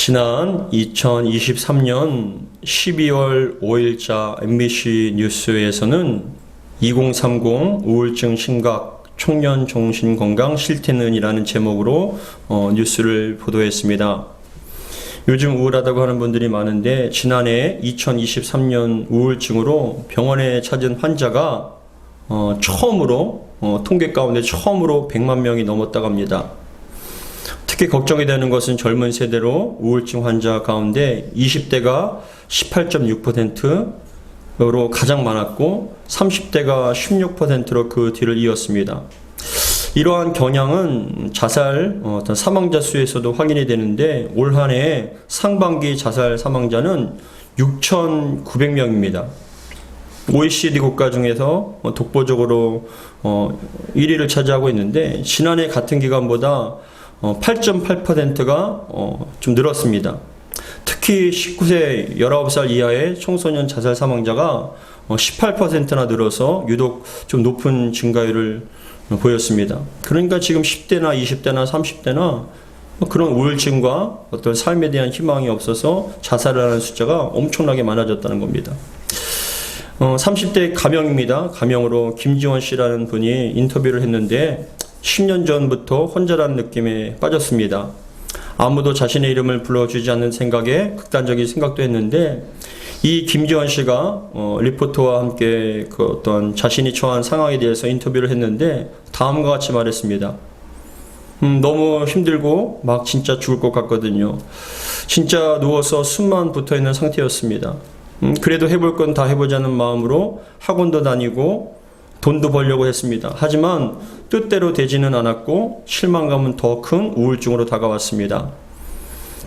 지난 2023년 12월 5일자 MBC 뉴스에서는 2030 우울증 심각 청년 정신 건강 실태는 이라는 제목으로 뉴스를 보도했습니다. 요즘 우울하다고 하는 분들이 많은데 지난해 2023년 우울증으로 병원에 찾은 환자가 처음으로 통계 가운데 처음으로 100만 명이 넘었다고 합니다. 특히 걱정이 되는 것은 젊은 세대로 우울증 환자 가운데 20대가 18.6%로 가장 많았고 30대가 16%로 그 뒤를 이었습니다. 이러한 경향은 자살 어떤 사망자 수에서도 확인이 되는데 올 한 해 상반기 자살 사망자는 6,900명입니다. OECD 국가 중에서 독보적으로 1위를 차지하고 있는데 지난해 같은 기간보다 8.8%가 좀 늘었습니다. 특히 19세 19살 이하의 청소년 자살 사망자가 18%나 늘어서 유독 좀 높은 증가율을 보였습니다. 그러니까 지금 10대나 20대나 30대나 그런 우울증과 어떤 삶에 대한 희망이 없어서 자살을 하는 숫자가 엄청나게 많아졌다는 겁니다. 30대 가명입니다. 가명으로 김지원 씨라는 분이 인터뷰를 했는데 10년 전부터 혼자라는 느낌에 빠졌습니다. 아무도 자신의 이름을 불러주지 않는 생각에 극단적인 생각도 했는데 이 김지원 씨가 리포터와 함께 그 어떤 자신이 처한 상황에 대해서 인터뷰를 했는데 다음과 같이 말했습니다. 너무 힘들고 막 진짜 죽을 것 같거든요. 진짜 누워서 숨만 붙어있는 상태였습니다. 그래도 해볼 건 다 해보자는 마음으로 학원도 다니고 돈도 벌려고 했습니다. 하지만 뜻대로 되지는 않았고 실망감은 더 큰 우울증으로 다가왔습니다.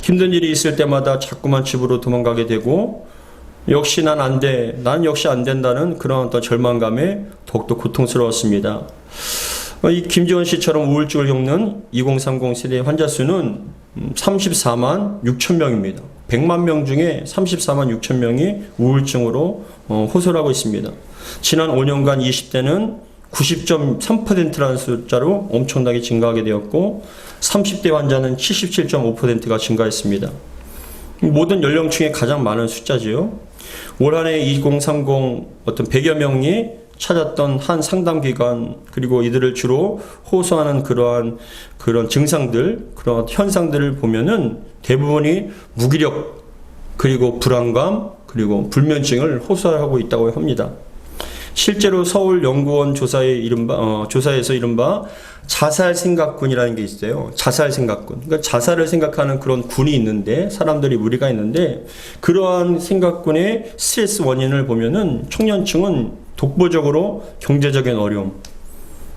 힘든 일이 있을 때마다 자꾸만 집으로 도망가게 되고 역시 난 안 돼, 난 역시 안 된다는 그런 어떤 절망감에 더욱더 고통스러웠습니다. 이 김지원 씨처럼 우울증을 겪는 2030 세대 환자 수는 34만 6천 명입니다. 100만 명 중에 34만 6천 명이 우울증으로 호소하고 있습니다. 지난 5년간 20대는 90.3%라는 숫자로 엄청나게 증가하게 되었고 30대 환자는 77.5%가 증가했습니다. 모든 연령층에 가장 많은 숫자지요. 올 한 해 2030 어떤 100여 명이 찾았던 한 상담기관 그리고 이들을 주로 호소하는 그런 증상들, 그런 현상들을 보면은 대부분이 무기력 그리고 불안감 그리고 불면증을 호소하고 있다고 합니다. 실제로 서울연구원 조사에서 이른바 자살생각군이라는 게 있어요. 자살생각군. 그러니까 자살을 생각하는 그런 군이 있는데, 사람들이 무리가 있는데, 그러한 생각군의 스트레스 원인을 보면은 청년층은 독보적으로 경제적인 어려움,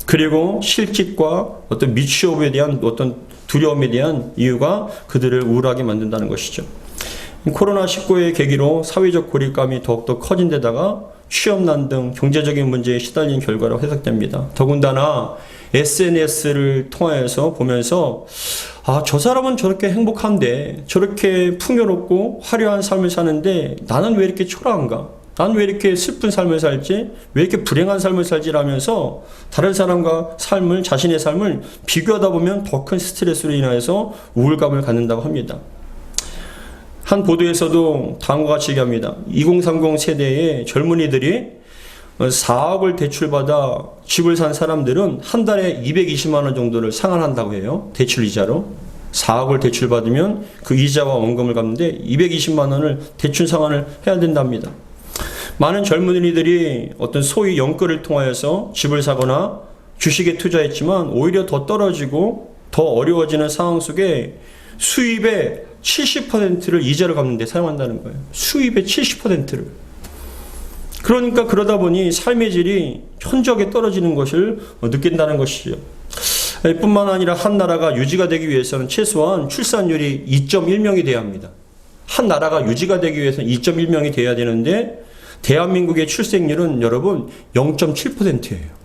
그리고 실직과 어떤 미취업에 대한 어떤 두려움에 대한 이유가 그들을 우울하게 만든다는 것이죠. 코로나19의 계기로 사회적 고립감이 더욱더 커진 데다가 취업난 등 경제적인 문제에 시달린 결과로 해석됩니다. 더군다나 SNS를 통해서 보면서 저 사람은 저렇게 행복한데 저렇게 풍요롭고 화려한 삶을 사는데 나는 왜 이렇게 초라한가? 나는 왜 이렇게 슬픈 삶을 살지? 왜 이렇게 불행한 삶을 살지라면서 다른 사람과 자신의 삶을 비교하다 보면 더 큰 스트레스로 인하여서 우울감을 갖는다고 합니다. 한 보도에서도 다음과 같이 얘기합니다. 2030 세대의 젊은이들이 4억을 대출받아 집을 산 사람들은 한 달에 220만 원 정도를 상환한다고 해요. 대출 이자로. 4억을 대출받으면 그 이자와 원금을 갚는데 220만 원을 대출 상환을 해야 된답니다. 많은 젊은이들이 어떤 소위 연끌을 통하여서 집을 사거나 주식에 투자했지만 오히려 더 떨어지고 더 어려워지는 상황 속에 수입의 70%를 이자를 갚는 데 사용한다는 거예요. 수입의 70%를. 그러니까 그러다 보니 삶의 질이 현저하게 떨어지는 것을 느낀다는 것이죠. 뿐만 아니라 한 나라가 유지가 되기 위해서는 최소한 출산율이 2.1명이 돼야 합니다. 한 나라가 유지가 되기 위해서는 2.1명이 돼야 되는데 대한민국의 출생률은 여러분 0.7%예요.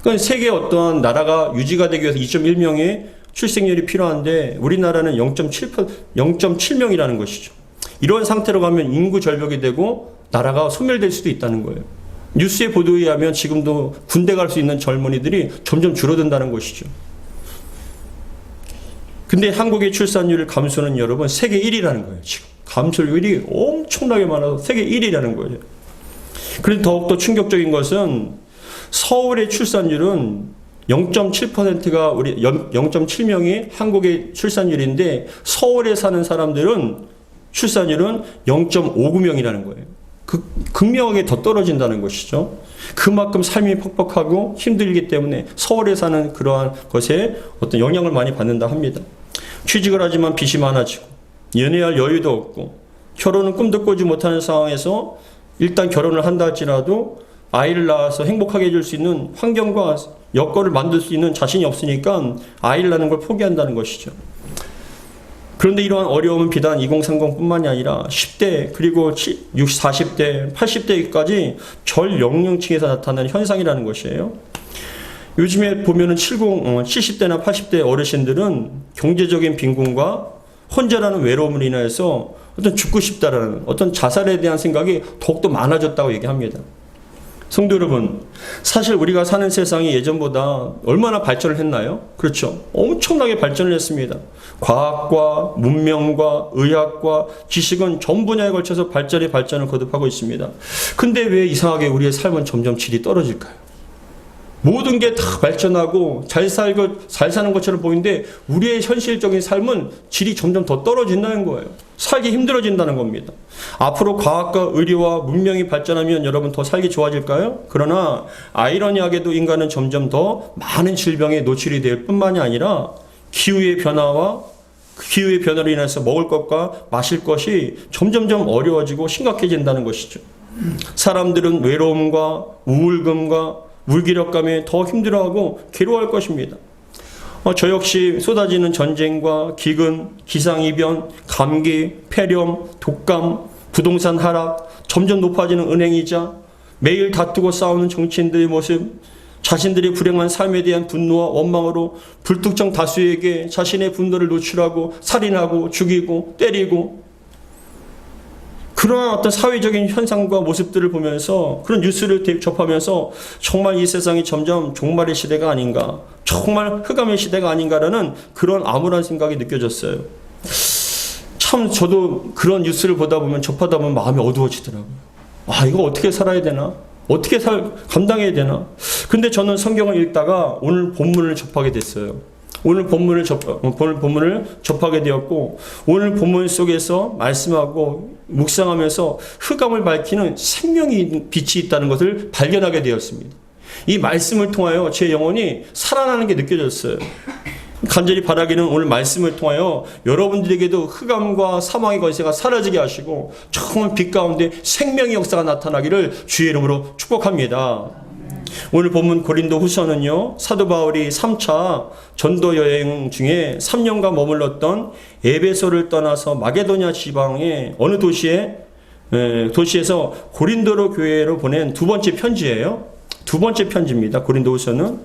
그러니까 세계 어떠한 나라가 유지가 되기 위해서 2.1명의 출생률이 필요한데 우리나라는 0.7명이라는 것이죠. 이런 상태로 가면 인구 절벽이 되고 나라가 소멸될 수도 있다는 거예요. 뉴스의 보도에 의하면 지금도 군대 갈 수 있는 젊은이들이 점점 줄어든다는 것이죠. 근데 한국의 출산율 감소는 여러분 세계 1위라는 거예요. 지금 감소율이 엄청나게 많아서 세계 1위라는 거예요. 그런데 더욱더 충격적인 것은 서울의 출산율은 0.7%가 우리 0.7명이 한국의 출산율인데 서울에 사는 사람들은 출산율은 0.59명이라는 거예요. 극명하게 더 떨어진다는 것이죠. 그만큼 삶이 퍽퍽하고 힘들기 때문에 서울에 사는 그러한 것에 어떤 영향을 많이 받는다 합니다. 취직을 하지만 빚이 많아지고 연애할 여유도 없고 결혼은 꿈도 꾸지 못하는 상황에서 일단 결혼을 한다 할지라도 아이를 낳아서 행복하게 해줄 수 있는 환경과 여건을 만들 수 있는 자신이 없으니까 아이를 낳는 걸 포기한다는 것이죠. 그런데 이러한 어려움은 비단 2030뿐만이 아니라 10대 그리고 60, 40대, 80대까지 절연령층에서 나타나는 현상이라는 것이에요. 요즘에 보면은 70대나 80대 어르신들은 경제적인 빈곤과 혼자라는 외로움을 인하여서 어떤 죽고 싶다라는 어떤 자살에 대한 생각이 더욱더 많아졌다고 얘기합니다. 성도 여러분, 사실 우리가 사는 세상이 예전보다 얼마나 발전을 했나요? 그렇죠. 엄청나게 발전을 했습니다. 과학과 문명과 의학과 지식은 전 분야에 걸쳐서 발전을 거듭하고 있습니다. 근데 왜 이상하게 우리의 삶은 점점 질이 떨어질까요? 모든 게 다 발전하고 잘 사는 것처럼 보이는데 우리의 현실적인 삶은 질이 점점 더 떨어진다는 거예요. 살기 힘들어진다는 겁니다. 앞으로 과학과 의료와 문명이 발전하면 여러분 더 살기 좋아질까요? 그러나 아이러니하게도 인간은 점점 더 많은 질병에 노출이 될 뿐만이 아니라 기후의 변화로 인해서 먹을 것과 마실 것이 점점점 어려워지고 심각해진다는 것이죠. 사람들은 외로움과 우울감과 무기력감에 더 힘들어하고 괴로워할 것입니다. 저 역시 쏟아지는 전쟁과 기근, 기상이변, 감기, 폐렴, 독감, 부동산 하락, 점점 높아지는 은행이자, 매일 다투고 싸우는 정치인들의 모습, 자신들의 불행한 삶에 대한 분노와 원망으로 불특정 다수에게 자신의 분노를 노출하고 살인하고 죽이고 때리고, 그러한 어떤 사회적인 현상과 모습들을 보면서 그런 뉴스를 접하면서 정말 이 세상이 점점 종말의 시대가 아닌가, 정말 흑암의 시대가 아닌가라는 그런 암울한 생각이 느껴졌어요. 참 저도 그런 뉴스를 접하다 보면 마음이 어두워지더라고요. 아, 이거 어떻게 살아야 되나? 어떻게 감당해야 되나? 근데 저는 성경을 읽다가 오늘 본문을 접하게 됐어요. 오늘 본문을 접하게 되었고, 오늘 본문 속에서 말씀하고 묵상하면서 흑암을 밝히는 생명의 빛이 있다는 것을 발견하게 되었습니다. 이 말씀을 통하여 제 영혼이 살아나는 게 느껴졌어요. 간절히 바라기는 오늘 말씀을 통하여 여러분들에게도 흑암과 사망의 권세가 사라지게 하시고 정말 빛 가운데 생명의 역사가 나타나기를 주의 이름으로 축복합니다. 오늘 본문 고린도 후서는요, 사도 바울이 3차 전도 여행 중에 3년간 머물렀던 에베소를 떠나서 마게도냐 지방의 어느 도시에서 고린도로 교회로 보낸 두 번째 편지예요. 두 번째 편지입니다. 고린도 후서는.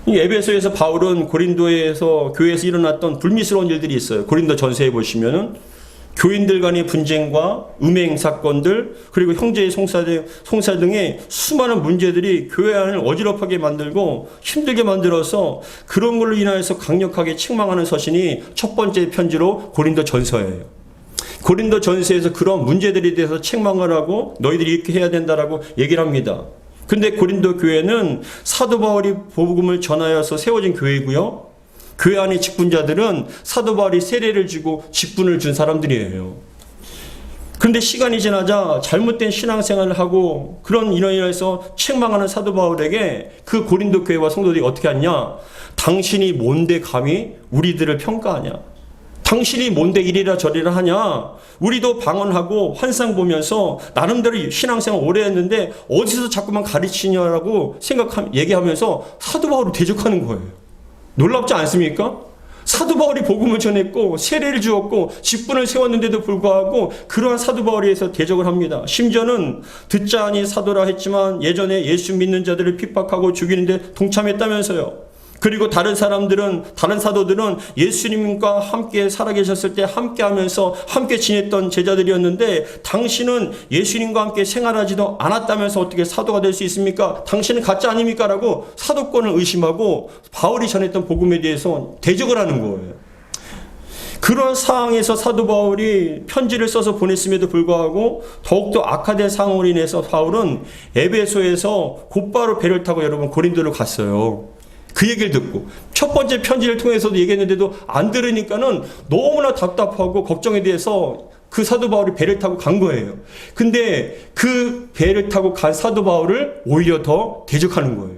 이 에베소에서 바울은 고린도에서 교회에서 일어났던 불미스러운 일들이 있어요. 고린도 전서에 보시면은 교인들 간의 분쟁과 음행 사건들, 그리고 형제의 송사 등의 수많은 문제들이 교회 안을 어지럽하게 만들고 힘들게 만들어서 그런 걸로 인하여서 강력하게 책망하는 서신이 첫 번째 편지로 고린도 전서예요. 고린도 전서에서 그런 문제들에 대해서 책망을 하고 너희들이 이렇게 해야 된다라고 얘기를 합니다. 근데 고린도 교회는 사도 바울이 복음을 전하여서 세워진 교회고요. 교회 안의 직분자들은 사도 바울이 세례를 주고 직분을 준 사람들이에요. 그런데 시간이 지나자 잘못된 신앙생활을 하고 그런 인해서 책망하는 사도 바울에게 그 고린도 교회와 성도들이 어떻게 하냐? 당신이 뭔데 감히 우리들을 평가하냐? 당신이 뭔데 이리라 저리라 하냐? 우리도 방언하고 환상 보면서 나름대로 신앙생활 오래 했는데 어디서 자꾸만 가르치냐라고 얘기하면서 사도 바울을 대적하는 거예요. 놀랍지 않습니까? 사도 바울이 복음을 전했고 세례를 주었고 직분을 세웠는데도 불구하고 그러한 사도 바울에 대해서 대적을 합니다. 심지어는 듣자 하니 사도라 했지만 예전에 예수 믿는 자들을 핍박하고 죽이는데 동참했다면서요. 그리고 다른 사도들은 예수님과 함께 살아계셨을 때 함께 하면서 함께 지냈던 제자들이었는데 당신은 예수님과 함께 생활하지도 않았다면서 어떻게 사도가 될 수 있습니까? 당신은 가짜 아닙니까? 라고 사도권을 의심하고 바울이 전했던 복음에 대해서 대적을 하는 거예요. 그런 상황에서 사도 바울이 편지를 써서 보냈음에도 불구하고 더욱더 악화된 상황으로 인해서 바울은 에베소에서 곧바로 배를 타고 여러분 고린도로 갔어요. 그 얘기를 듣고 첫 번째 편지를 통해서도 얘기했는데도 안 들으니까는 너무나 답답하고 걱정에 대해서 그 사도 바울이 배를 타고 간 거예요. 근데 그 배를 타고 간 사도 바울을 오히려 더 대적하는 거예요.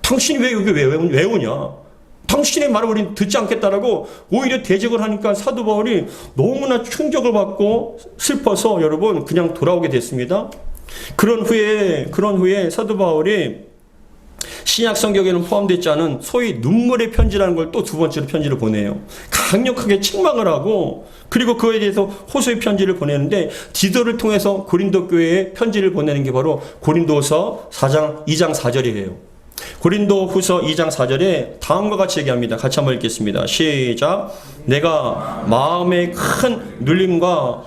당신이 왜 여기 왜 오냐? 당신의 말을 우리는 듣지 않겠다라고 오히려 대적을 하니까 사도 바울이 너무나 충격을 받고 슬퍼서 여러분 그냥 돌아오게 됐습니다. 그런 후에 사도 바울이 신약 성경에는 포함되지 않은 소위 눈물의 편지라는 걸 또 두 번째로 편지를 보내요. 강력하게 책망을 하고 그리고 그에 대해서 호소의 편지를 보내는데 디도를 통해서 고린도 교회에 편지를 보내는 게 바로 고린도후서 2장 4절이에요. 고린도후서 2장 4절에 다음과 같이 얘기합니다. 같이 한번 읽겠습니다. 시작. 내가 마음의 큰 눌림과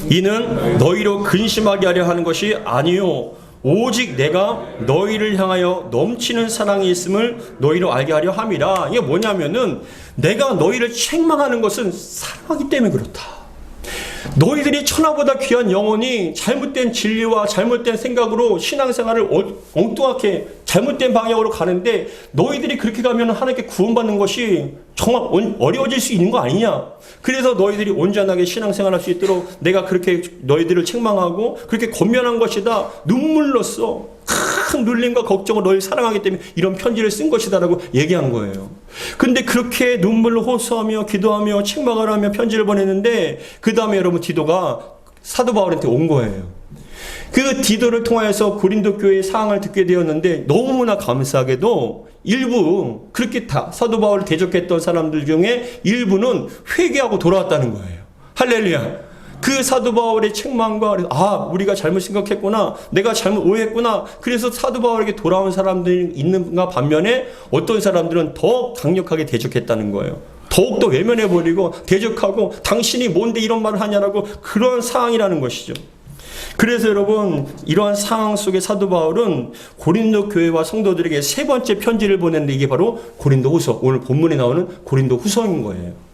이는 너희로 근심하게 하려 하는 것이 아니요 오직 내가 너희를 향하여 넘치는 사랑이 있음을 너희로 알게 하려 함이라. 이게 뭐냐면은 내가 너희를 책망하는 것은 사랑하기 때문에 그렇다. 너희들이 천하보다 귀한 영혼이 잘못된 진리와 잘못된 생각으로 신앙생활을 엉뚱하게 잘못된 방향으로 가는데 너희들이 그렇게 가면 하나님께 구원받는 것이 정말 어려워질 수 있는 거 아니냐. 그래서 너희들이 온전하게 신앙생활할 수 있도록 내가 그렇게 너희들을 책망하고 그렇게 권면한 것이다. 눈물로써 큰 눌림과 걱정을 너희 사랑하기 때문에 이런 편지를 쓴 것이다라고 얘기한 거예요. 근데 그렇게 눈물로 호소하며 기도하며 책망을 하며 편지를 보냈는데 그 다음에 여러분 디도가 사도 바울한테 온 거예요. 그 디도를 통해서 고린도 교회의 상황을 듣게 되었는데 너무나 감사하게도 일부 그렇게 다 사도 바울을 대적했던 사람들 중에 일부는 회개하고 돌아왔다는 거예요. 할렐루야. 그 사도 바울의 책망과 우리가 잘못 생각했구나, 내가 잘못 오해했구나, 그래서 사도 바울에게 돌아온 사람들이 있는가 반면에 어떤 사람들은 더 강력하게 대적했다는 거예요. 더욱더 외면해버리고 대적하고 당신이 뭔데 이런 말을 하냐라고 그런 상황이라는 것이죠. 그래서 여러분 이러한 상황 속에 사도 바울은 고린도 교회와 성도들에게 세 번째 편지를 보냈는데 이게 바로 고린도후서, 오늘 본문에 나오는 고린도후서인 거예요.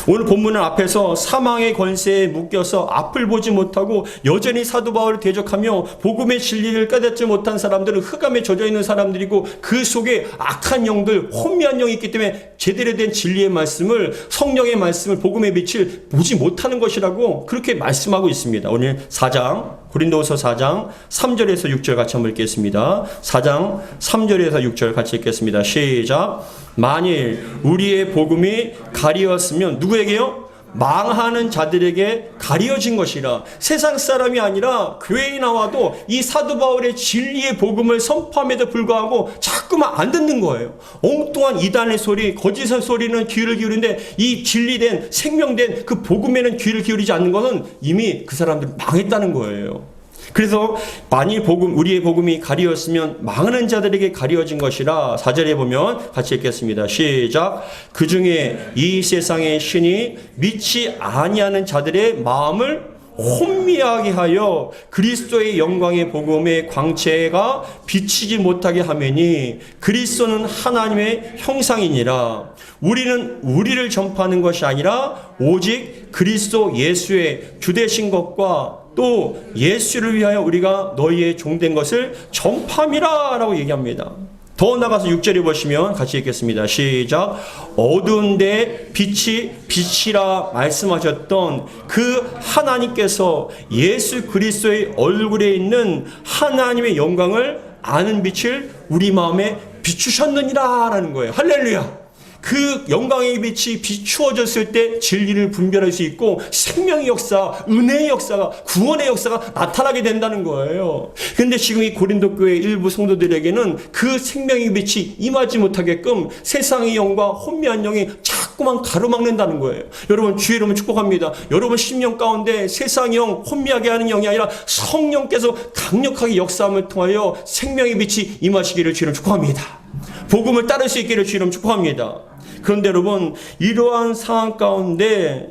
오늘 본문은 앞에서 사망의 권세에 묶여서 앞을 보지 못하고 여전히 사도 바울을 대적하며 복음의 진리를 깨닫지 못한 사람들은 흑암에 젖어 있는 사람들이고 그 속에 악한 영들, 혼미한 영이 있기 때문에 제대로 된 진리의 말씀을, 성령의 말씀을, 복음의 빛을 보지 못하는 것이라고 그렇게 말씀하고 있습니다. 오늘 4장 고린도후서 4장 3절에서 6절 같이 한번 읽겠습니다. 4장 3절에서 6절 같이 읽겠습니다. 시작. 만일 우리의 복음이 가리웠으면 누구에게요? 망하는 자들에게 가려진 것이라. 세상 사람이 아니라 교회에 나와도 이 사도 바울의 진리의 복음을 선포함에도 불구하고 자꾸만 안 듣는 거예요. 엉뚱한 이단의 소리, 거짓의 소리는 귀를 기울이는데 이 진리된 생명된 그 복음에는 귀를 기울이지 않는 것은 이미 그 사람들은 망했다는 거예요. 그래서 만일 우리의 복음이 가리웠으면 망하는 자들에게 가리워진 것이라. 4절에 보면 같이 읽겠습니다. 시작. 그 중에 이 세상의 신이 믿지 아니하는 자들의 마음을 혼미하게 하여 그리스도의 영광의 복음의 광채가 비치지 못하게 하매니 그리스도는 하나님의 형상이니라. 우리는 우리를 전파하는 것이 아니라 오직 그리스도 예수의 주되신 것과 또 예수를 위하여 우리가 너희의 종된 것을 전파함이라 라고 얘기합니다. 더 나가서 6절에 보시면 같이 읽겠습니다. 시작. 어두운 데 빛이 빛이라 말씀하셨던 그 하나님께서 예수 그리스도의 얼굴에 있는 하나님의 영광을 아는 빛을 우리 마음에 비추셨느니라 라는 거예요. 할렐루야. 그 영광의 빛이 비추어졌을 때 진리를 분별할 수 있고 생명의 역사, 은혜의 역사가, 구원의 역사가 나타나게 된다는 거예요. 그런데 지금 이 고린도 교회 일부 성도들에게는 그 생명의 빛이 임하지 못하게끔 세상의 영과 혼미한 영이 자꾸만 가로막는다는 거예요. 여러분 주의 이름을 축복합니다. 여러분 심령 가운데 세상의 영, 혼미하게 하는 영이 아니라 성령께서 강력하게 역사함을 통하여 생명의 빛이 임하시기를 주의 이름으로 축복합니다. 복음을 따를 수 있기를 주의 이름으로 축복합니다. 그런데 여러분 이러한 상황 가운데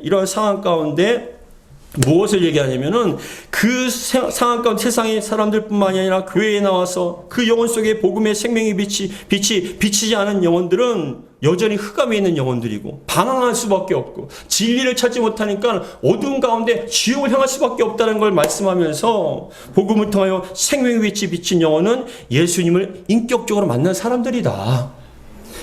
무엇을 얘기하냐면은 그 상황 가운데 세상의 사람들뿐만이 아니라 교회에 나와서 그 영혼 속에 복음의 생명의 빛이 비치지 않은 영혼들은 여전히 흑암에 있는 영혼들이고 방황할 수밖에 없고 진리를 찾지 못하니까 어두운 가운데 지옥을 향할 수밖에 없다는 걸 말씀하면서 복음을 통하여 생명의 빛이 비친 영혼은 예수님을 인격적으로 만난 사람들이다.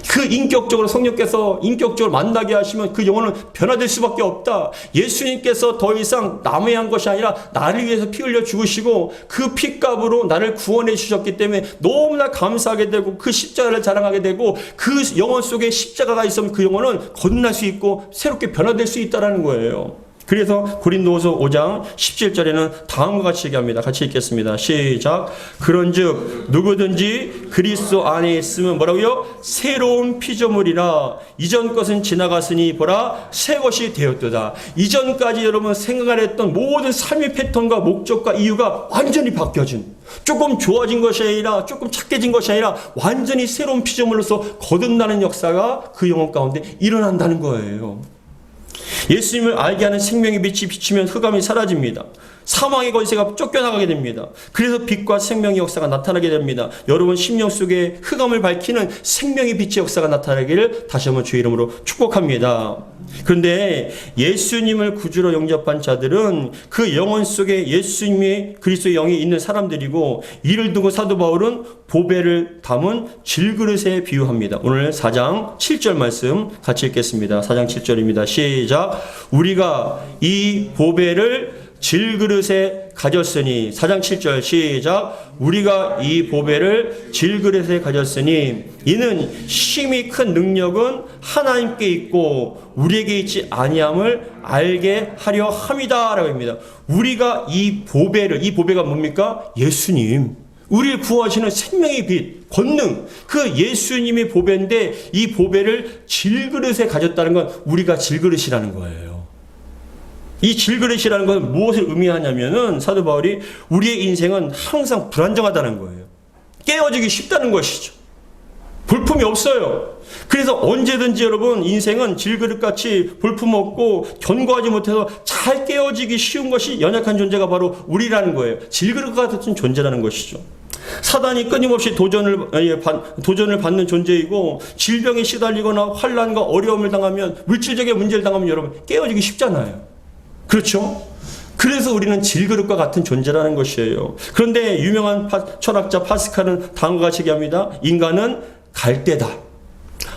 그 인격적으로 성령께서 인격적으로 만나게 하시면 그 영혼은 변화될 수밖에 없다. 예수님께서 더 이상 남의 한 것이 아니라 나를 위해서 피 흘려 죽으시고 그 피값으로 나를 구원해 주셨기 때문에 너무나 감사하게 되고 그 십자가를 자랑하게 되고 그 영혼 속에 십자가가 있으면 그 영혼은 거듭날 수 있고 새롭게 변화될 수 있다는 거예요. 그래서 고린도후서 5장 17절에는 다음과 같이 얘기합니다. 같이 읽겠습니다. 시작. 그런즉 누구든지 그리스도 안에 있으면 뭐라고요? 새로운 피조물이라. 이전 것은 지나갔으니 보라 새 것이 되었도다. 이전까지 여러분 생각했던 모든 삶의 패턴과 목적과 이유가 완전히 바뀌어진, 조금 좋아진 것이 아니라 조금 착해진 것이 아니라 완전히 새로운 피조물로서 거듭나는 역사가 그 영혼 가운데 일어난다는 거예요. 예수님을 알게 하는 생명의 빛이 비치면 흑암이 사라집니다. 사망의 권세가 쫓겨나가게 됩니다. 그래서 빛과 생명의 역사가 나타나게 됩니다. 여러분 심령 속에 흑암을 밝히는 생명의 빛의 역사가 나타나기를 다시 한번 주의 이름으로 축복합니다. 그런데 예수님을 구주로 영접한 자들은 그 영혼 속에 예수님의 그리스도의 영이 있는 사람들이고, 이를 두고 사도 바울은 보배를 담은 질그릇에 비유합니다. 오늘 4장 7절 말씀 같이 읽겠습니다. 4장 7절입니다. 시작. 우리가 이 보배를 질그릇에 가졌으니, 4장 7절 시작. 우리가 이 보배를 질그릇에 가졌으니 이는 심히 큰 능력은 하나님께 있고 우리에게 있지 아니함을 알게 하려 함이다 라고 합니다. 우리가 이 보배가 뭡니까? 예수님, 우리를 구하시는 생명의 빛, 권능, 그 예수님의 보배인데 이 보배를 질그릇에 가졌다는 건 우리가 질그릇이라는 거예요. 이 질그릇이라는 것은 무엇을 의미하냐면은 사도 바울이 우리의 인생은 항상 불안정하다는 거예요. 깨어지기 쉽다는 것이죠. 볼품이 없어요. 그래서 언제든지 여러분 인생은 질그릇같이 볼품없고 견고하지 못해서 잘 깨어지기 쉬운 것이 연약한 존재가 바로 우리라는 거예요. 질그릇 같은 존재라는 것이죠. 사단이 끊임없이 도전을 받는 존재이고, 질병에 시달리거나 환난과 어려움을 당하면, 물질적인 문제를 당하면 여러분 깨어지기 쉽잖아요. 그렇죠? 그래서 우리는 질그릇과 같은 존재라는 것이에요. 그런데 유명한 철학자 파스칼은 다음과 같이 얘기합니다. 인간은 갈대다.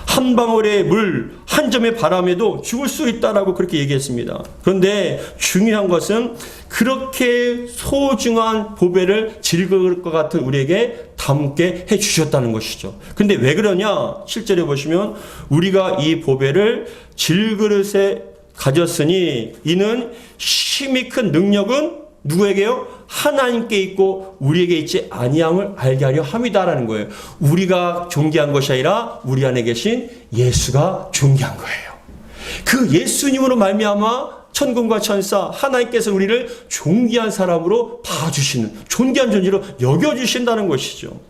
한 방울의 물, 한 점의 바람에도 죽을 수 있다라고 그렇게 얘기했습니다. 그런데 중요한 것은 그렇게 소중한 보배를 질그릇과 같은 우리에게 담게 해 주셨다는 것이죠. 근데 왜 그러냐? 7절에 보시면 우리가 이 보배를 질그릇에 가졌으니 이는 심히 큰 능력은 누구에게요? 하나님께 있고 우리에게 있지 아니함을 알게 하려 함이다라는 거예요. 우리가 존귀한 것이 아니라 우리 안에 계신 예수가 존귀한 거예요. 그 예수님으로 말미암아 천군과 천사 하나님께서 우리를 존귀한 사람으로 봐주시는, 존귀한 존재로 여겨주신다는 것이죠.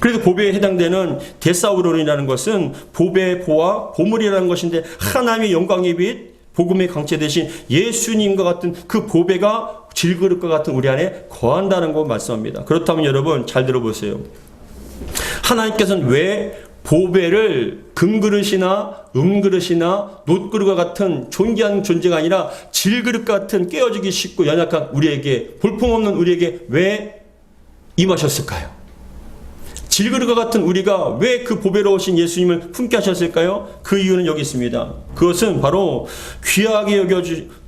그래서 보배에 해당되는 데사우론이라는 것은 보배, 보화, 보물이라는 것인데, 하나님의 영광의 빛, 복음의 강체 대신 예수님과 같은 그 보배가 질그릇과 같은 우리 안에 거한다는 거 말씀합니다. 그렇다면 여러분 잘 들어보세요. 하나님께서는 왜 보배를 금그릇이나 은그릇이나 놋그릇과 같은 존귀한 존재가 아니라 질그릇 같은 깨어지기 쉽고 연약한 우리에게, 볼품없는 우리에게 왜 임하셨을까요? 질그릇과 같은 우리가 왜 그 보배로우신 예수님을 품게 하셨을까요? 그 이유는 여기 있습니다. 그것은 바로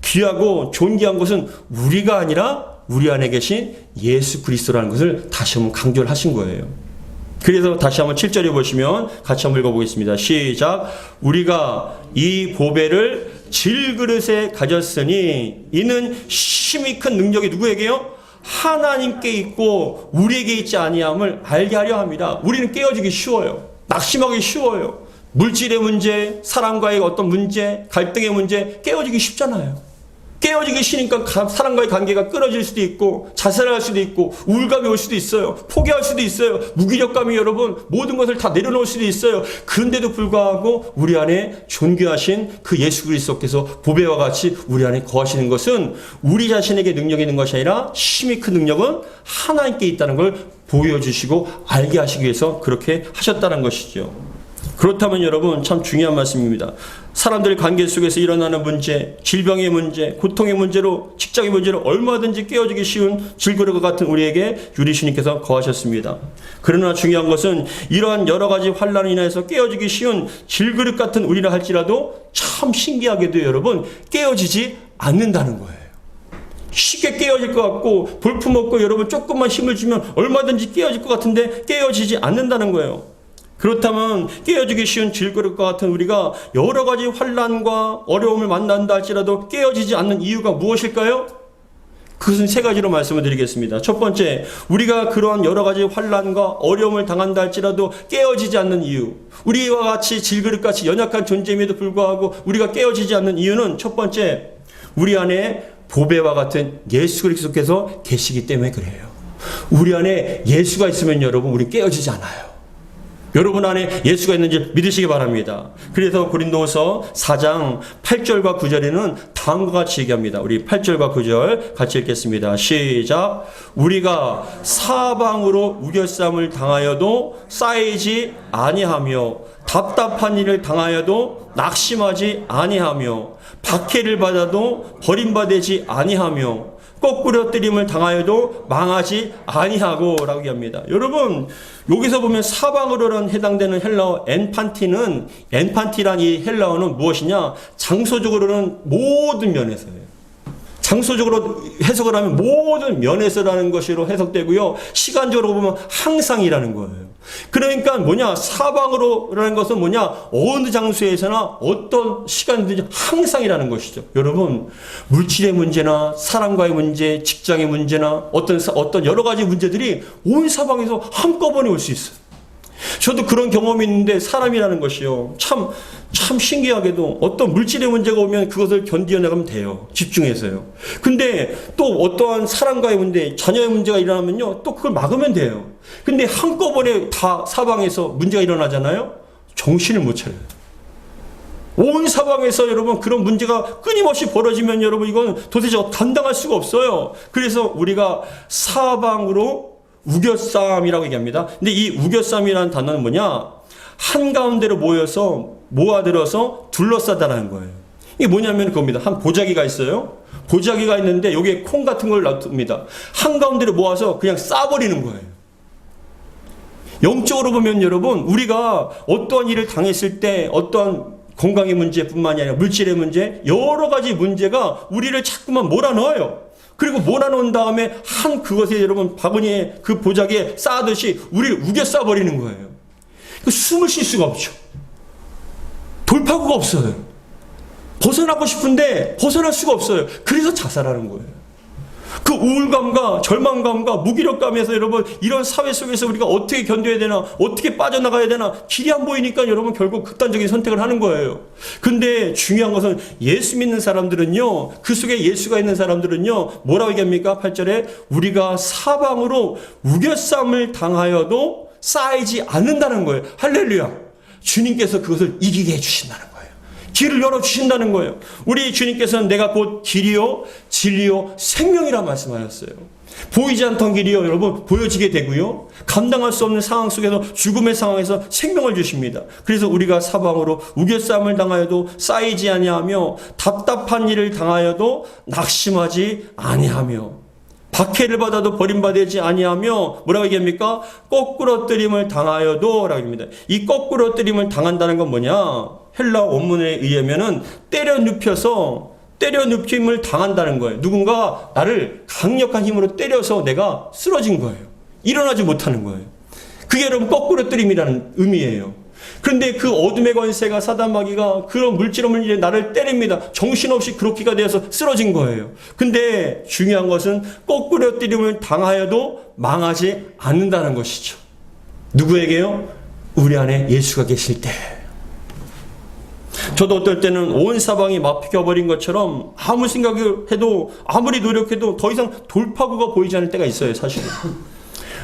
귀하고 존귀한 것은 우리가 아니라 우리 안에 계신 예수 그리스도라는 것을 다시 한번 강조를 하신 거예요. 그래서 다시 한번 7절에 보시면 같이 한번 읽어보겠습니다. 시작. 우리가 이 보배를 질그릇에 가졌으니 이는 심히 큰 능력이 누구에게요? 하나님께 있고 우리에게 있지 아니함을 알게 하려 합니다. 우리는 깨어지기 쉬워요. 낙심하기 쉬워요. 물질의 문제, 사람과의 어떤 문제, 갈등의 문제, 깨어지기 쉽잖아요. 깨어지기 싫으니까 사람과의 관계가 끊어질 수도 있고 자살할 수도 있고 우울감이 올 수도 있어요. 포기할 수도 있어요. 무기력감이 여러분 모든 것을 다 내려놓을 수도 있어요. 그런데도 불구하고 우리 안에 존귀하신 그 예수 그리스도께서 보배와 같이 우리 안에 거하시는 것은 우리 자신에게 능력이 있는 것이 아니라 힘이 큰 능력은 하나님께 있다는 걸 보여주시고 알게 하시기 위해서 그렇게 하셨다는 것이죠. 그렇다면 여러분 참 중요한 말씀입니다. 사람들 관계 속에서 일어나는 문제, 질병의 문제, 고통의 문제로 직장의 문제로 얼마든지 깨어지기 쉬운 질그릇과 같은 우리에게 유리주님께서 거하셨습니다. 그러나 중요한 것은 이러한 여러 가지 환난으로 인해서 깨어지기 쉬운 질그릇 같은 우리라 할지라도 참 신기하게도 여러분 깨어지지 않는다는 거예요. 쉽게 깨어질 것 같고 볼품없고 여러분 조금만 힘을 주면 얼마든지 깨어질 것 같은데 깨어지지 않는다는 거예요. 그렇다면 깨어지기 쉬운 질그릇과 같은 우리가 여러 가지 환난과 어려움을 만난다 할지라도 깨어지지 않는 이유가 무엇일까요? 그것은 세 가지로 말씀을 드리겠습니다. 첫 번째, 우리가 그러한 여러 가지 환난과 어려움을 당한다 할지라도 깨어지지 않는 이유, 우리와 같이 질그릇같이 연약한 존재임에도 불구하고 우리가 깨어지지 않는 이유는 첫 번째, 우리 안에 보배와 같은 예수 그리스도께서 계시기 때문에 그래요. 우리 안에 예수가 있으면 여러분 우리 깨어지지 않아요. 여러분 안에 예수가 있는지 믿으시기 바랍니다. 그래서 고린도서 4장 8절과 9절에는 다음과 같이 얘기합니다. 우리 8절과 9절 같이 읽겠습니다. 시작. 우리가 사방으로 우겨쌈을 당하여도 쌓이지 아니하며 답답한 일을 당하여도 낙심하지 아니하며 박해를 받아도 버림받지 아니하며 거꾸로 뜨림을 당하여도 망하지 아니하고 라고 얘기합니다. 여러분 여기서 보면 사방으로는 해당되는 헬라어 엔판티란 이 헬라어는 무엇이냐? 장소적으로는 모든 면에서예요. 장소적으로 해석을 하면 모든 면에서라는 것으로 해석되고요. 시간적으로 보면 항상이라는 거예요. 그러니까 뭐냐? 사방으로라는 것은 뭐냐? 어느 장소에서나 어떤 시간이든지 항상이라는 것이죠. 여러분 물질의 문제나 사람과의 문제, 직장의 문제나 어떤 여러 가지 문제들이 온 사방에서 한꺼번에 올 수 있어요. 저도 그런 경험이 있는데 사람이라는 것이요. 참 신기하게도 어떤 물질의 문제가 오면 그것을 견디어내가면 돼요. 집중해서요. 근데 또 어떠한 사람과의 문제, 자녀의 문제가 일어나면요. 또 그걸 막으면 돼요. 근데 한꺼번에 다 사방에서 문제가 일어나잖아요. 정신을 못 차려요. 온 사방에서 여러분 그런 문제가 끊임없이 벌어지면 여러분 이건 도대체 감당할 수가 없어요. 그래서 우리가 사방으로 우겨쌈이라고 얘기합니다. 근데 이 우겨쌈이라는 단어는 뭐냐? 한가운데로 모아들어서 둘러싸다라는 거예요. 이게 뭐냐면 그겁니다. 한 보자기가 있어요. 보자기가 있는데 여기에 콩 같은 걸 놔둡니다. 한가운데로 모아서 그냥 싸버리는 거예요. 영적으로 보면 여러분 우리가 어떠한 일을 당했을 때 어떠한 건강의 문제뿐만이 아니라 물질의 문제 여러 가지 문제가 우리를 자꾸만 몰아넣어요. 그리고 몰아놓은 다음에 한 그것에 여러분 바구니에 그 보자기에 쌓듯이 우리를 우겨 싸버리는 거예요. 숨을 쉴 수가 없죠. 돌파구가 없어요. 벗어나고 싶은데 벗어날 수가 없어요. 그래서 자살하는 거예요. 그 우울감과 절망감과 무기력감에서 여러분 이런 사회 속에서 우리가 어떻게 견뎌야 되나 어떻게 빠져나가야 되나 길이 안 보이니까 여러분 결국 극단적인 선택을 하는 거예요. 근데 중요한 것은 예수 믿는 사람들은요 그 속에 예수가 있는 사람들은요 뭐라고 얘기합니까? 8절에 우리가 사방으로 우겨쌈을 당하여도 쌓이지 않는다는 거예요. 할렐루야. 주님께서 그것을 이기게 해주신다는 거예요. 길을 열어주신다는 거예요. 우리 주님께서는 내가 곧 길이요 진리요 생명이라 말씀하셨어요. 보이지 않던 길이요 여러분 보여지게 되고요. 감당할 수 없는 상황 속에서 죽음의 상황에서 생명을 주십니다. 그래서 우리가 사방으로 우겨쌈을 당하여도 쌓이지 아니하며 답답한 일을 당하여도 낙심하지 아니하며 박해를 받아도 버림받지 아니하며 뭐라고 얘기합니까? 거꾸러뜨림을 당하여도 라고 합니다. 이 거꾸러뜨림을 당한다는 건 뭐냐? 헬라 원문에 의하면은 때려 눕힘을 당한다는 거예요. 누군가 나를 강력한 힘으로 때려서 내가 쓰러진 거예요. 일어나지 못하는 거예요. 그게 여러분 거꾸러뜨림이라는 의미예요. 그런데 그 어둠의 권세가 사단 마귀가 그런 물질없는 일에 나를 때립니다. 정신없이 그렇게가 되어서 쓰러진 거예요. 근데 중요한 것은 거꾸러뜨림을 당하여도 망하지 않는다는 것이죠. 누구에게요? 우리 안에 예수가 계실 때. 저도 어떨 때는 온 사방이 막혀버린 것처럼 아무 생각을 해도 아무리 노력해도 더 이상 돌파구가 보이지 않을 때가 있어요, 사실은.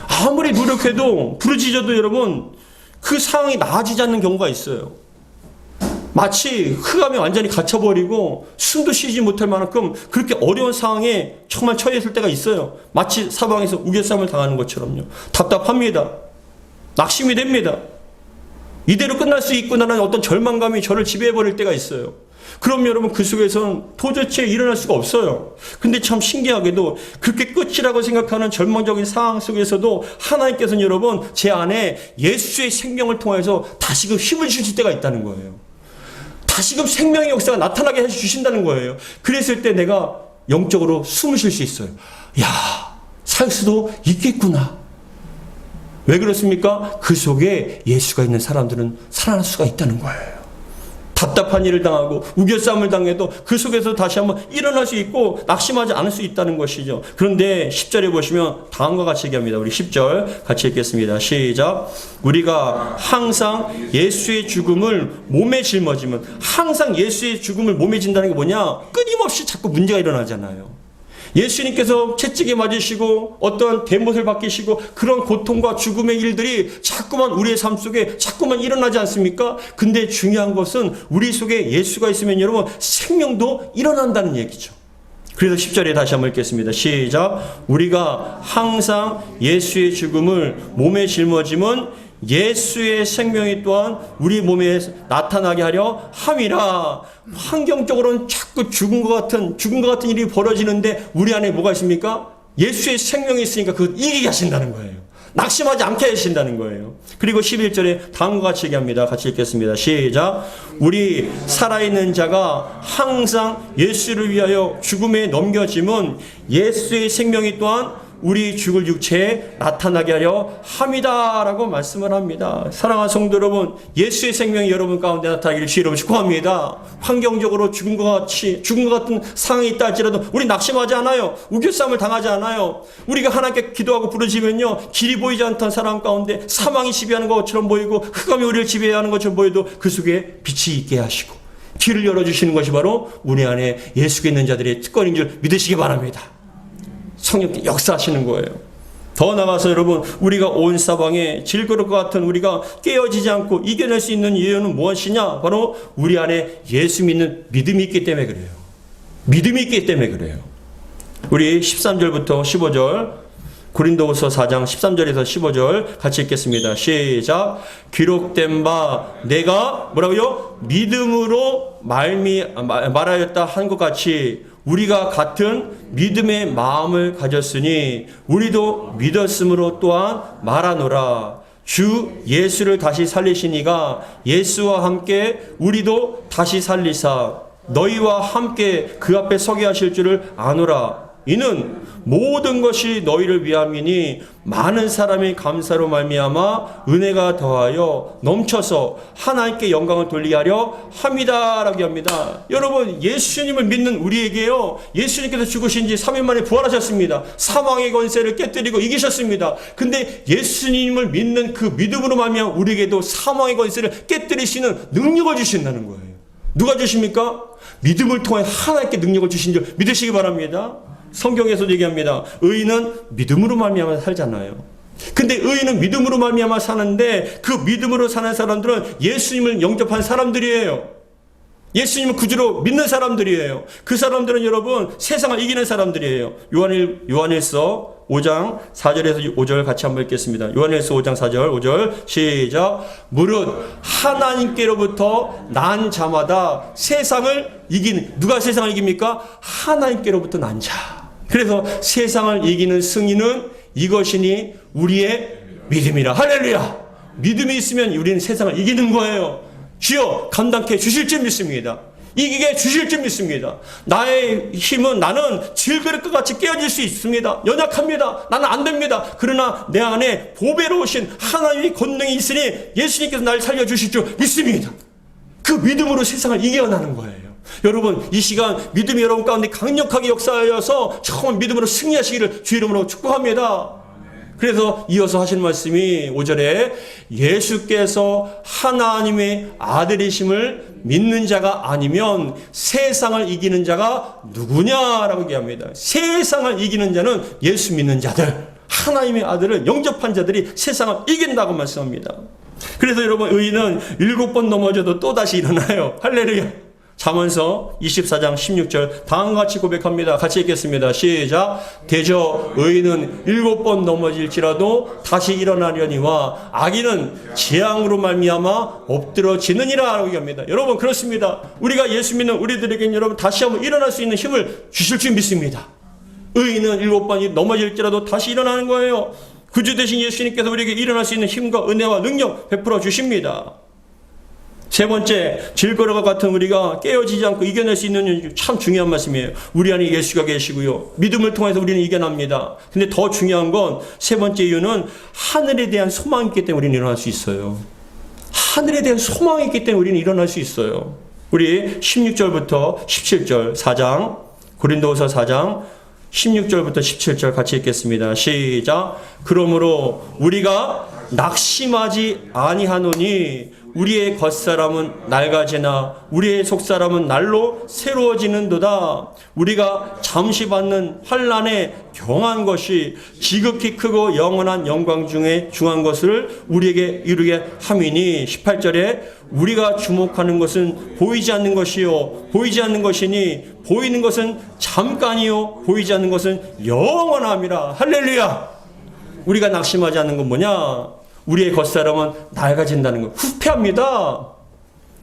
아무리 노력해도 부르짖어도 여러분 그 상황이 나아지지 않는 경우가 있어요. 마치 흑암에 완전히 갇혀버리고 숨도 쉬지 못할 만큼 그렇게 어려운 상황에 정말 처해 있을 때가 있어요. 마치 사방에서 우겨쌈을 당하는 것처럼요. 답답합니다. 낙심이 됩니다. 이대로 끝날 수 있구나라는 어떤 절망감이 저를 지배해버릴 때가 있어요. 그럼 여러분 그 속에서는 도대체 일어날 수가 없어요. 근데 참 신기하게도 그렇게 끝이라고 생각하는 절망적인 상황 속에서도 하나님께서는 여러분 제 안에 예수의 생명을 통해서 다시금 힘을 주실 때가 있다는 거예요. 다시금 생명의 역사가 나타나게 해주신다는 거예요. 그랬을 때 내가 영적으로 숨을 쉴 수 있어요. 야, 살 수도 있겠구나. 왜 그렇습니까? 그 속에 예수가 있는 사람들은 살아날 수가 있다는 거예요. 답답한 일을 당하고 우겨쌈을 당해도 그 속에서 다시 한번 일어날 수 있고 낙심하지 않을 수 있다는 것이죠. 그런데 10절에 보시면 다음과 같이 얘기합니다. 우리 10절 같이 읽겠습니다. 시작. 우리가 항상 예수의 죽음을 몸에 짊어지면, 항상 예수의 죽음을 몸에 진다는 게 뭐냐? 끊임없이 자꾸 문제가 일어나잖아요. 예수님께서 채찍에 맞으시고 어떠한 대못을 받기시고 그런 고통과 죽음의 일들이 자꾸만 우리의 삶 속에 자꾸만 일어나지 않습니까? 근데 중요한 것은 우리 속에 예수가 있으면 여러분 생명도 일어난다는 얘기죠. 그래서 10절에 다시 한번 읽겠습니다. 시작. 우리가 항상 예수의 죽음을 몸에 짊어짐은 예수의 생명이 또한 우리 몸에 나타나게 하려 함이라. 환경적으로는 자꾸 죽은 것 같은 일이 벌어지는데 우리 안에 뭐가 있습니까? 예수의 생명이 있으니까 그걸 이기게 하신다는 거예요. 낙심하지 않게 하신다는 거예요. 그리고 11절에 다음과 같이 얘기합니다. 같이 읽겠습니다. 시작. 우리 살아있는 자가 항상 예수를 위하여 죽음에 넘겨짐은 예수의 생명이 또한 우리 죽을 육체에 나타나게 하려 함이다 라고 말씀을 합니다. 사랑하는 성도 여러분, 예수의 생명이 여러분 가운데 나타나기를 주의 이름으로 축복합니다. 환경적으로 죽은 것 같은 상황이 있다 할지라도 우리 낙심하지 않아요. 우겨쌈을 당하지 않아요. 우리가 하나님께 기도하고 부르짖으면요, 길이 보이지 않던 사람 가운데 사망이 지배하는 것처럼 보이고 흑암이 우리를 지배하는 것처럼 보여도 그 속에 빛이 있게 하시고 길을 열어주시는 것이 바로 우리 안에 예수가 있는 자들의 특권인 줄 믿으시기 바랍니다. 성령께 역사하시는 거예요. 더 나아가서 여러분, 우리가 온 사방에 질그릇 것 같은 우리가 깨어지지 않고 이겨낼 수 있는 이유는 무엇이냐? 바로 우리 안에 예수 믿는 믿음이 있기 때문에 그래요. 믿음이 있기 때문에 그래요. 우리 13절부터 15절, 고린도후서 4장 13절에서 15절 같이 읽겠습니다. 시작. 기록된 바 내가 뭐라고요? 믿음으로 말하였다 한 것 같이 우리가 같은 믿음의 마음을 가졌으니 우리도 믿었으므로 또한 말하노라. 주 예수를 다시 살리시니가 예수와 함께 우리도 다시 살리사 너희와 함께 그 앞에 서게 하실 줄을 아노라. 이는 모든 것이 너희를 위함이니 많은 사람의 감사로 말미암아 은혜가 더하여 넘쳐서 하나님께 영광을 돌리게 하려 함이다라고 합니다. 여러분, 예수님을 믿는 우리에게요, 예수님께서 죽으신 지 3일 만에 부활하셨습니다. 사망의 권세를 깨뜨리고 이기셨습니다. 근데 예수님을 믿는 그 믿음으로 말미암아 우리에게도 사망의 권세를 깨뜨리시는 능력을 주신다는 거예요. 누가 주십니까? 믿음을 통해 하나님께 능력을 주신 줄 믿으시기 바랍니다. 성경에서도 얘기합니다. 의인은 믿음으로 말미암아 살잖아요. 근데 의인은 믿음으로 말미암아 사는데 그 믿음으로 사는 사람들은 예수님을 영접한 사람들이에요. 예수님을 구주로 믿는 사람들이에요. 그 사람들은 여러분 세상을 이기는 사람들이에요. 요한일서 5장 4절에서 5절 같이 한번 읽겠습니다. 요한일서 5장 4절 5절 시작. 무릇 하나님께로부터 난 자마다 세상을 이기는, 누가 세상을 이깁니까? 하나님께로부터 난 자. 그래서 세상을 이기는 승리는 이것이니 우리의 믿음이라. 할렐루야. 믿음이 있으면 우리는 세상을 이기는 거예요. 주여 감당케 주실 줄 믿습니다. 이기게 주실 줄 믿습니다. 나의 힘은, 나는 질그릇 것 같이 깨어질 수 있습니다. 연약합니다. 나는 안 됩니다. 그러나 내 안에 보배로우신 하나님의 권능이 있으니 예수님께서 나를 살려주실 줄 믿습니다. 그 믿음으로 세상을 이겨나는 거예요. 여러분, 이 시간 믿음이 여러분 가운데 강력하게 역사하여서 정말 믿음으로 승리하시기를 주 이름으로 축복합니다. 그래서 이어서 하신 말씀이 5절에 예수께서 하나님의 아들이심을 믿는 자가 아니면 세상을 이기는 자가 누구냐라고 얘기합니다. 세상을 이기는 자는 예수 믿는 자들, 하나님의 아들을 영접한 자들이 세상을 이긴다고 말씀합니다. 그래서 여러분, 의인은 7번 넘어져도 또다시 일어나요. 할렐루야. 잠언서 24장 16절 다음과 같이 고백합니다. 같이 읽겠습니다. 시작. 대저 의인은 7번 넘어질지라도 다시 일어나려니와 악인은 재앙으로 말미암아 엎드러지느니라 라고 얘기합니다. 여러분, 그렇습니다. 우리가 예수 믿는 우리들에게는 여러분 다시 한번 일어날 수 있는 힘을 주실 줄 믿습니다. 의인은 7번이 넘어질지라도 다시 일어나는 거예요. 구주 되신 예수님께서 우리에게 일어날 수 있는 힘과 은혜와 능력 베풀어 주십니다. 세 번째, 질거려가 같은 우리가 깨어지지 않고 이겨낼 수 있는 참 중요한 말씀이에요. 우리 안에 예수가 계시고요. 믿음을 통해서 우리는 이겨납니다. 근데 더 중요한 건 세 번째 이유는 하늘에 대한 소망이 있기 때문에 우리는 일어날 수 있어요. 하늘에 대한 소망이 있기 때문에 우리는 일어날 수 있어요. 우리 16절부터 17절 4장, 고린도후서 4장 16절부터 17절 같이 읽겠습니다. 시작. 그러므로 우리가 낙심하지 아니하노니 우리의 겉사람은 낡아지나 우리의 속사람은 날로 새로워지는도다. 우리가 잠시 받는 환난에 경한 것이 지극히 크고 영원한 영광 중에 중한 것을 우리에게 이루게 함이니 18절에 우리가 주목하는 것은 보이지 않는 것이요 보이지 않는 것이니 보이는 것은 잠깐이요 보이지 않는 것은 영원함이라. 할렐루야. 우리가 낙심하지 않는 건 뭐냐? 우리의 겉사람은 낡아진다는 거. 후패합니다.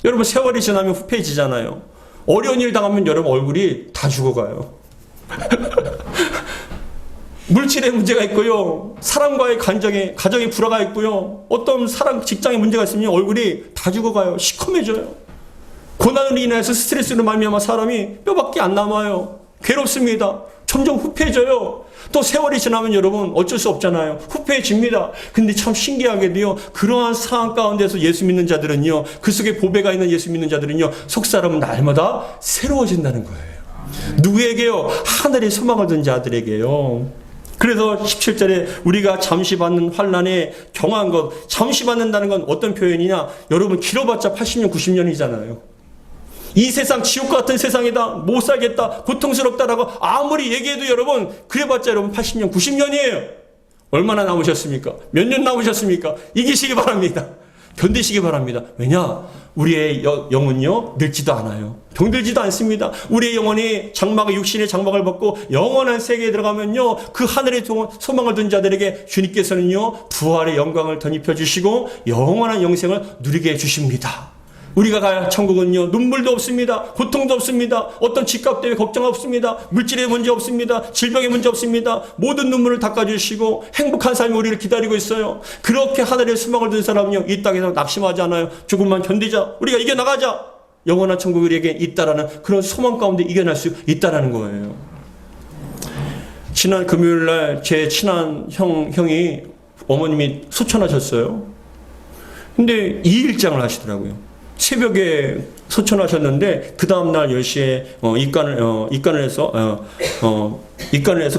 여러분, 세월이 지나면 후패해지잖아요. 어려운 일 당하면 여러분 얼굴이 다 죽어가요. 물질에 문제가 있고요. 사람과의 가정에 불화가 있고요. 어떤 사람, 직장에 문제가 있으면 얼굴이 다 죽어가요. 시커매져요. 고난으로 인해서 스트레스로 말미암아 사람이 뼈밖에 안 남아요. 괴롭습니다. 점점 후패해져요. 또 세월이 지나면 여러분 어쩔 수 없잖아요. 후패해집니다. 근데 참 신기하게도요, 그러한 상황 가운데서 예수 믿는 자들은요, 그 속에 보배가 있는 예수 믿는 자들은요, 속사람은 날마다 새로워진다는 거예요. 누구에게요? 하늘의 소망을 둔 자들에게요. 그래서 17절에 우리가 잠시 받는 환난에 경한 것, 잠시 받는다는 건 어떤 표현이냐? 여러분, 길어봤자 80년, 90년이잖아요. 이 세상 지옥 같은 세상이다, 못 살겠다, 고통스럽다라고 아무리 얘기해도 여러분, 그래봤자 여러분 80년, 90년이에요. 얼마나 남으셨습니까? 몇 년 남으셨습니까? 이기시기 바랍니다. 견디시기 바랍니다. 왜냐? 우리의 영은요, 늙지도 않아요. 병들지도 않습니다. 우리의 영혼이 육신의 장막을 벗고 영원한 세계에 들어가면요, 그 하늘의 소망을 둔 자들에게 주님께서는요, 부활의 영광을 덧입혀 주시고 영원한 영생을 누리게 해주십니다. 우리가 갈 천국은요, 눈물도 없습니다. 고통도 없습니다. 어떤 집값 때문에 걱정 없습니다. 물질의 문제 없습니다. 질병의 문제 없습니다. 모든 눈물을 닦아주시고 행복한 삶이 우리를 기다리고 있어요. 그렇게 하늘의 소망을 둔 사람은요, 이 땅에서 낙심하지 않아요. 조금만 견디자, 우리가 이겨나가자, 영원한 천국이 우리에게 있다라는 그런 소망 가운데 이겨낼 수 있다라는 거예요. 지난 금요일날 제 친한 형이 어머님이 소천하셨어요. 근데 2일장을 하시더라고요. 새벽에 소천하셨는데 그 다음날 10시에 입간을 해서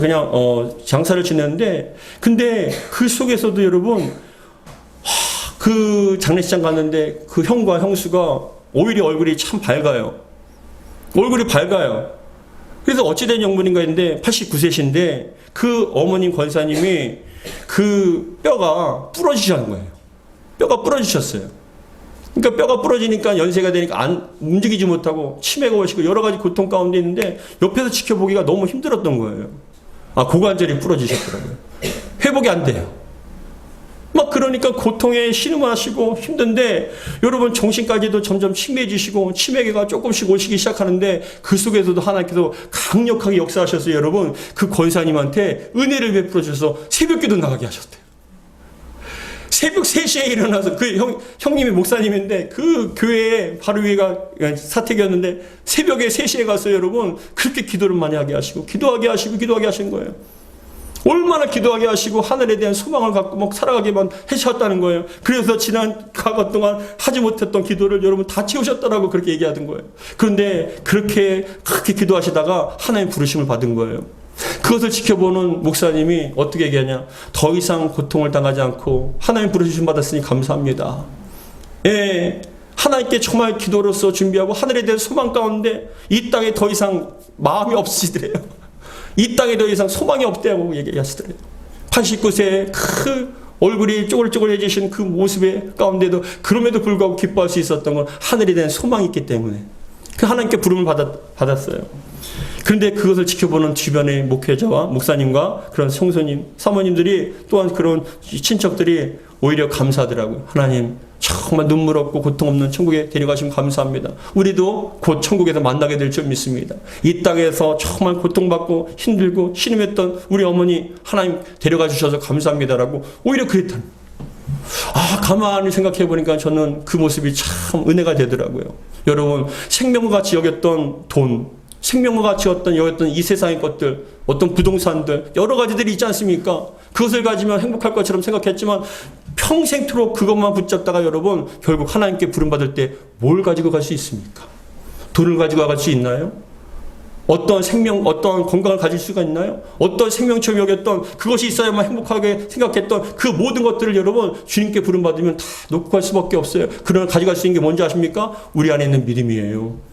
그냥 장사를 지냈는데, 근데 그 속에서도 여러분, 그 장례식장 갔는데 그 형과 형수가 오히려 얼굴이 참 밝아요. 얼굴이 밝아요. 그래서 어찌된 영문인가 했는데 89세신데 그 어머님 권사님이 그 뼈가 부러지셨는 거예요. 뼈가 부러지셨어요. 그러니까 뼈가 부러지니까 연세가 되니까 움직이지 못하고 치매가 오시고 여러 가지 고통 가운데 있는데 옆에서 지켜보기가 너무 힘들었던 거예요. 고관절이 부러지셨더라고요. 회복이 안 돼요. 막 그러니까 고통에 신음하시고 힘든데 여러분, 정신까지도 점점 치매해지시고 치매가 조금씩 오시기 시작하는데 그 속에서도 하나님께서 강력하게 역사하셔서 여러분, 그 권사님한테 은혜를 베풀어 주셔서 새벽기도 나가게 하셨대요. 새벽 3시에 일어나서, 그 형님이 목사님인데 그 교회에 바로 위가 사택이었는데 새벽에 3시에 가서 여러분 그렇게 기도를 많이 하게 하시고 기도하게 하신 거예요. 얼마나 기도하게 하시고 하늘에 대한 소망을 갖고 막 살아가게만 해주셨다는 거예요. 그래서 지난 과거 동안 하지 못했던 기도를 여러분 다 채우셨다라고 그렇게 얘기하던 거예요. 그런데 그렇게 기도하시다가 하나님 부르심을 받은 거예요. 그것을 지켜보는 목사님이 어떻게 얘기하냐. 더 이상 고통을 당하지 않고 하나님 부르심 받았으니 감사합니다. 예, 하나님께 정말 기도로서 준비하고 하늘에 대한 소망 가운데 이 땅에 더 이상 마음이 없으시더래요. 이 땅에 더 이상 소망이 없다고 얘기하시더래요. 89세에 그 얼굴이 쪼글쪼글해지신 그 모습의 가운데도 그럼에도 불구하고 기뻐할 수 있었던 건 하늘에 대한 소망이 있기 때문에 그 하나님께 부름을 받았어요. 그런데 그것을 지켜보는 주변의 목회자와 목사님과 그런 성도님, 사모님들이 또한 그런 친척들이 오히려 감사하더라고요. 하나님 정말 눈물 없고 고통 없는 천국에 데려가시면 감사합니다. 우리도 곧 천국에서 만나게 될 줄 믿습니다. 이 땅에서 정말 고통받고 힘들고 신음했던 우리 어머니 하나님 데려가 주셔서 감사합니다라고 오히려 그랬다는. 가만히 생각해 보니까 저는 그 모습이 참 은혜가 되더라고요. 여러분, 생명과 같이 여겼던 돈, 생명과 같이 여겼던 이 세상의 것들, 어떤 부동산들, 여러 가지들이 있지 않습니까? 그것을 가지면 행복할 것처럼 생각했지만 평생토록 그것만 붙잡다가 여러분 결국 하나님께 부름받을 때 뭘 가지고 갈 수 있습니까? 돈을 가지고 갈 수 있나요? 어떤 생명, 어떤 건강을 가질 수가 있나요? 어떤 생명처럼 여겼던 그것이 있어야만 행복하게 생각했던 그 모든 것들을 여러분 주님께 부름받으면 다 놓고 갈 수밖에 없어요. 그러나 가져갈 수 있는 게 뭔지 아십니까? 우리 안에 있는 믿음이에요.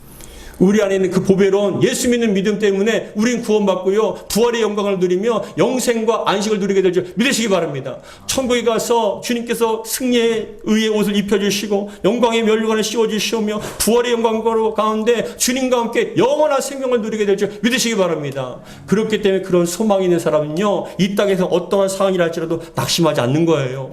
우리 안에 있는 그 보배로운 예수 믿는 믿음 때문에 우린 구원받고요. 부활의 영광을 누리며 영생과 안식을 누리게 될 줄 믿으시기 바랍니다. 천국에 가서 주님께서 승리의 의의 옷을 입혀주시고 영광의 면류관을 씌워주시오며 부활의 영광 가운데 주님과 함께 영원한 생명을 누리게 될 줄 믿으시기 바랍니다. 그렇기 때문에 그런 소망이 있는 사람은요. 이 땅에서 어떠한 상황이라 할지라도 낙심하지 않는 거예요.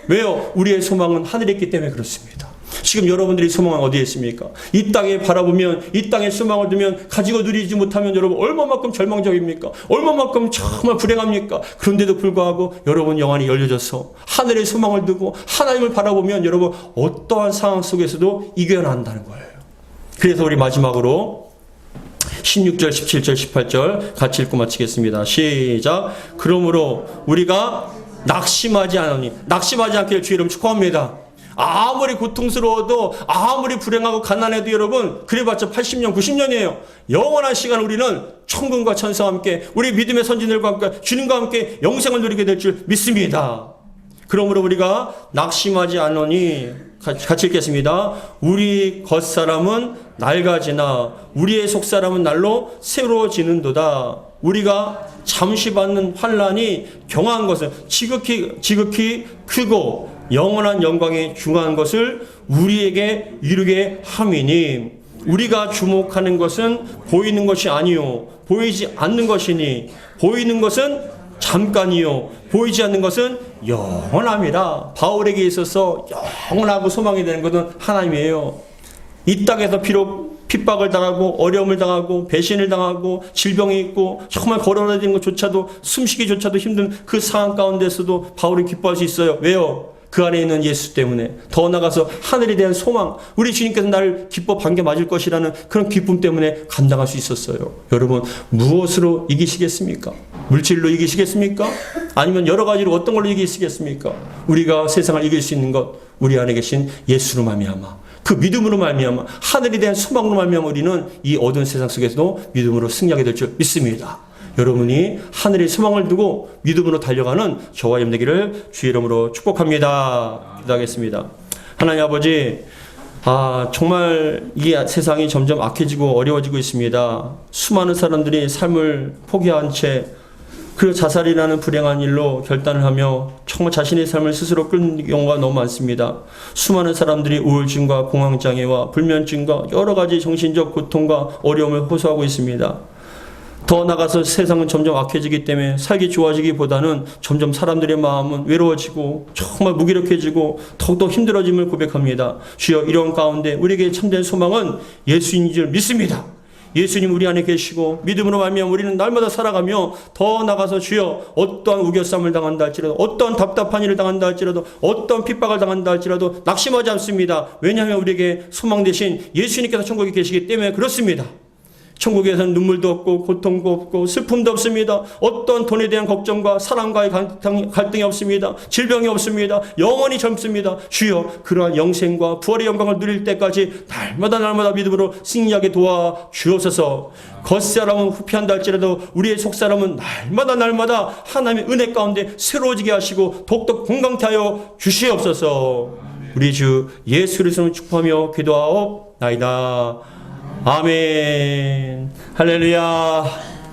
왜요? 우리의 소망은 하늘에 있기 때문에 그렇습니다. 지금 여러분들이 소망은 어디에 있습니까? 이 땅에 바라보면, 이 땅에 소망을 두면 가지고 누리지 못하면 여러분 얼마만큼 절망적입니까? 얼마만큼 정말 불행합니까? 그런데도 불구하고 여러분 영안이 열려져서 하늘의 소망을 두고 하나님을 바라보면 여러분 어떠한 상황 속에서도 이겨낸다는 거예요. 그래서 우리 마지막으로 16절, 17절, 18절 같이 읽고 마치겠습니다. 시작. 그러므로 우리가 낙심하지 않으니, 낙심하지 않기를 주의 이름 축복합니다. 아무리 고통스러워도 아무리 불행하고 가난해도 여러분 그래봤자 80년 90년이에요. 영원한 시간 우리는 천군과 천사와 함께 우리 믿음의 선진들과 함께 주님과 함께 영생을 누리게 될 줄 믿습니다. 그러므로 우리가 낙심하지 않으니 같이 읽겠습니다. 우리 겉사람은 낡아지나 우리의 속사람은 날로 새로워지는도다. 우리가 잠시 받는 환난이 경한 것은 지극히 크고 영원한 영광에 중요한 것을 우리에게 이루게 함이니 우리가 주목하는 것은 보이는 것이 아니요 보이지 않는 것이니 보이는 것은 잠깐이요 보이지 않는 것은 영원함이라. 바울에게 있어서 영원하고 소망이 되는 것은 하나님이에요. 이 땅에서 비록 핍박을 당하고 어려움을 당하고 배신을 당하고 질병이 있고 정말 걸어다니는 것조차도 숨쉬기조차도 힘든 그 상황 가운데서도 바울이 기뻐할 수 있어요. 왜요? 그 안에 있는 예수 때문에. 더 나가서 하늘에 대한 소망, 우리 주님께서 나를 기뻐 반겨 맞을 것이라는 그런 기쁨 때문에 감당할 수 있었어요. 여러분 무엇으로 이기시겠습니까? 물질로 이기시겠습니까? 아니면 여러 가지로 어떤 걸로 이기시겠습니까? 우리가 세상을 이길 수 있는 것 우리 안에 계신 예수로 말미암아 그 믿음으로 말미암아 하늘에 대한 소망으로 말미암아 우리는 이 어두운 세상 속에서도 믿음으로 승리하게 될 줄 믿습니다. 여러분이 하늘의 소망을 두고 믿음으로 달려가는 저와 여러분 되기를 주의 이름으로 축복합니다. 기도하겠습니다. 하나님 아버지, 정말 이 세상이 점점 악해지고 어려워지고 있습니다. 수많은 사람들이 삶을 포기한 채 그 자살이라는 불행한 일로 결단을 하며 정말 자신의 삶을 스스로 끊는 경우가 너무 많습니다. 수많은 사람들이 우울증과 공황장애와 불면증과 여러 가지 정신적 고통과 어려움을 호소하고 있습니다. 더 나가서 세상은 점점 악해지기 때문에 살기 좋아지기보다는 점점 사람들의 마음은 외로워지고 정말 무기력해지고 더욱더 힘들어짐을 고백합니다. 주여, 이런 가운데 우리에게 참된 소망은 예수인 줄 믿습니다. 예수님 우리 안에 계시고 믿음으로 말미암아 우리는 날마다 살아가며 더 나가서 주여 어떠한 우겨쌈을 당한다 할지라도 어떠한 답답한 일을 당한다 할지라도 어떠한 핍박을 당한다 할지라도 낙심하지 않습니다. 왜냐하면 우리에게 소망 되신 예수님께서 천국에 계시기 때문에 그렇습니다. 천국에서는 눈물도 없고 고통도 없고 슬픔도 없습니다. 어떤 돈에 대한 걱정과 사랑과의 갈등이 없습니다. 질병이 없습니다. 영원히 젊습니다. 주여, 그러한 영생과 부활의 영광을 누릴 때까지 날마다 믿음으로 승리하게 도와 주옵소서. 겉사람은 후피한다 할지라도 우리의 속사람은 날마다 하나님의 은혜 가운데 새로워지게 하시고 더욱더 건강케 하여 주시옵소서. 우리 주 예수 그리스도를 축복하며 기도하옵나이다. 아멘. 할렐루야.